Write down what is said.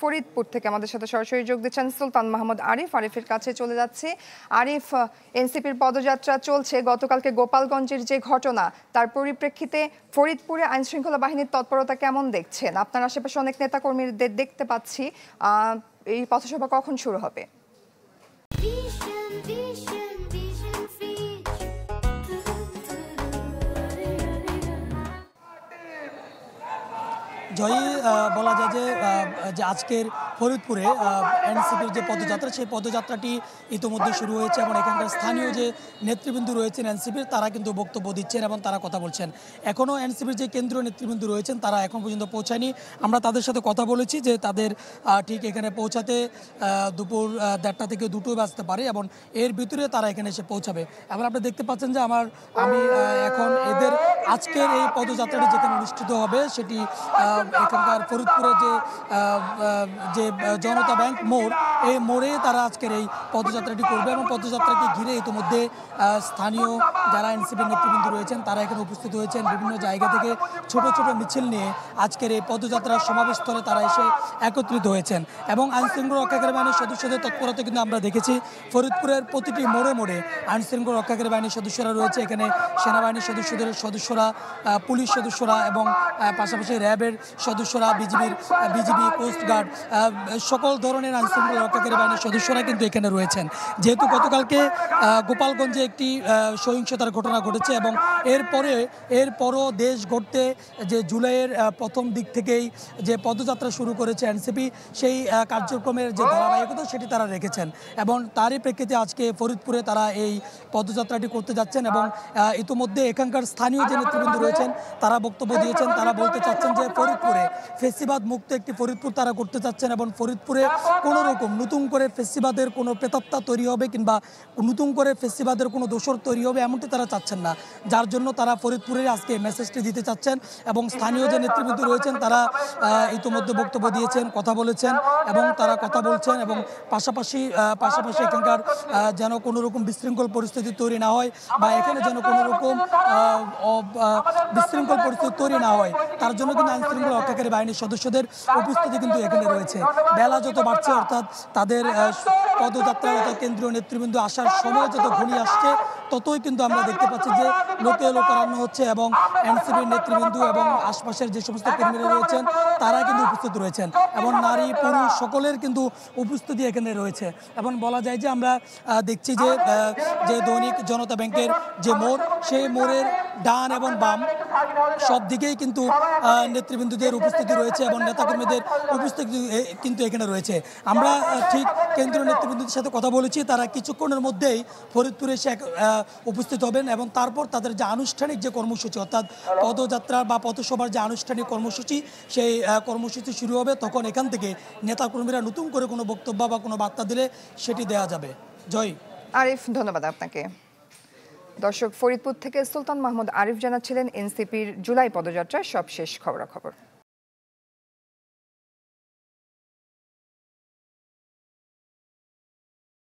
ফরিদপুর থেকে আমাদের সাথে সরাসরি যোগ দিচ্ছেন সুলতান মাহমুদ আরিফ। আরিফের কাছে চলে যাচ্ছে। আরিফ, এনসিপির পদযাত্রা চলছে, গতকালকে গোপালগঞ্জের যে ঘটনা তার পরিপ্রেক্ষিতে ফরিদপুরে আইন শৃঙ্খলা বাহিনীর তৎপরতা কেমন দেখছেন? আপনার আশেপাশে অনেক নেতাকর্মীদের দেখতে পাচ্ছি, এই পথসভা কখন শুরু হবে? জয়ী, বলা যায় যে আজকের ফরিদপুরে এনসিপির যে পদযাত্রা, সেই পদযাত্রাটি ইতিমধ্যে শুরু হয়েছে এবং এখানকার স্থানীয় যে নেতৃবৃন্দ রয়েছেন এনসিপির, তারা কিন্তু বক্তব্য দিচ্ছেন এবং তারা কথা বলছেন। এখনও এনসিপির যে কেন্দ্রীয় নেতৃবৃন্দ রয়েছেন তারা এখন পর্যন্ত পৌঁছায়নি। আমরা তাদের সাথে কথা বলেছি যে তাদের ঠিক এখানে পৌঁছাতে দুপুর 1:30 থেকে 2টো বাজতে পারে এবং এর ভিতরে তারা এখানে এসে পৌঁছাবে। এবার আপনি দেখতে পাচ্ছেন যে আমি এখন এদের আজকের এই পদযাত্রাটি যেখানে অনুষ্ঠিত হবে সেটি এখানকার ফরিদপুরের যে জনতা ব্যাংক মোড়, এই মোড়ে তারা আজকের এই পদযাত্রাটি করবে এবং পদযাত্রাকে ঘিরে ইতিমধ্যে স্থানীয় যারা এনসিপির নেতৃবৃন্দ রয়েছেন তারা এখানে উপস্থিত হয়েছেন। বিভিন্ন জায়গা থেকে ছোট ছোট মিছিল নিয়ে আজকের এই পদযাত্রার সমাবেশস্থলে তারা এসে একত্রিত হয়েছেন এবং আইনশৃঙ্খলা রক্ষাকারী বাহিনীর সদস্যদের তৎপরতা কিন্তু আমরা দেখেছি। ফরিদপুরের প্রতিটি মোড়ে মোড়ে আইনশৃঙ্খলা রক্ষাকারী বাহিনীর সদস্যরা রয়েছে। এখানে সেনাবাহিনীর সদস্যরা, পুলিশ সদস্যরা এবং পাশাপাশি র্যাবের সদস্যরা, বিজিবি, কোস্টগার্ড, সকল ধরনের আইনশৃঙ্খলা রক্ষাকারী বাহিনীর সদস্যরা কিন্তু এখানে রয়েছেন। যেহেতু গতকালকে গোপালগঞ্জে একটি সহিংসতার ঘটনা ঘটেছে এবং এরপরও দেশ গড়তে যে জুলাইয়ের প্রথম দিক থেকেই যে পদযাত্রা শুরু করেছে এনসিপি, সেই কার্যক্রমের যে ধারাবাহিকতা সেটি তারা রেখেছেন এবং তারই প্রেক্ষিতে আজকে ফরিদপুরে তারা এই পদযাত্রাটি করতে যাচ্ছেন এবং ইতিমধ্যে এখানকার স্থানীয় যে নেতৃবৃন্দ রয়েছেন তারা বক্তব্য দিয়েছেন। তারা বলতে চাচ্ছেন যে ফরিদপুরে ফেসিবাদ মুক্ত একটি ফরিদপুর তারা করতে চাচ্ছেন এবং ফরিদপুরে কোনো রকম নতুন করে ফেসিবাদের কোনো প্রেতাত্মা তৈরি হবে কিংবা নতুন করে ফেসিবাদের কোনো দোসর তৈরি হবে এমনটি তারা চাচ্ছেন না, যার জন্য তারা ফরিদপুরে আজকে মেসেজটি দিতে চাচ্ছেন এবং স্থানীয় যে নেতৃবৃন্দ রয়েছেন তারা ইতিমধ্যে বক্তব্য দিয়েছেন, কথা বলেছেন এবং তারা কথা বলছেন এবং পাশাপাশি এখানকার যেন কোনো রকম বিশৃঙ্খল পরিস্থিতি তৈরি না হয় বা এখানে যেন কোনো রকম বিশৃঙ্খল পরিস্থিতি তৈরি না হয়, তার জন্য কিন্তু আইনশৃঙ্খলা রক্ষাকারী বাহিনীর সদস্যদের উপস্থিতি কিন্তু এখানে রয়েছে। বেলা যত বাড়ছে অর্থাৎ তাদের পদযাত্রার অর্থাৎ কেন্দ্রীয় নেতৃবৃন্দ আসার সময় যত ঘনিয়ে আসছে ততই কিন্তু আমরা দেখতে পাচ্ছি যে লোকে লোকারণ্য হচ্ছে এবং এনসিপির নেতৃবৃন্দ এবং আশপাশের যে সমস্ত কর্মীরা রয়েছেন তারা কিন্তু উপস্থিত রয়েছেন এবং নারী পুরুষ সকলের কিন্তু উপস্থিতি এখানে রয়েছে এবং বলা যায় যে আমরা দেখছি যে দৈনিক জনতা ব্যাংকের যে মোড়, সেই মোড়ের ডান এবং বাম সব দিকেই কিন্তু নেতৃবৃন্দদের উপস্থিতি রয়েছে এবং নেতাকর্মীদের উপস্থিতি কিন্তু এখানে রয়েছে। আমরা ঠিক কেন্দ্রীয় নেতৃবৃন্দদের সাথে কথা বলেছি, তারা কিছুক্ষণের মধ্যেই ফরিদপুরে এসে উপস্থিত হবেন এবং তারপর তাদের যে আনুষ্ঠানিক যে কর্মসূচি অর্থাৎ পদযাত্রা বা পথসভার যে আনুষ্ঠানিক কর্মসূচি, সেই কর্মসূচি শুরু হবে। তখন এখান থেকে নেতাকর্মীরা নতুন করে কোনো বক্তব্য বা কোনো বার্তা দিলে সেটি দেওয়া যাবে। জয় আরিফ, ধন্যবাদ আপনাকে। দর্শক, ফরিদপুর থেকে সুলতান মাহমুদ আরিফ জানাচ্ছিলেন এনসিপির জুলাই পদযাত্রার সবশেষ খবরাখবর।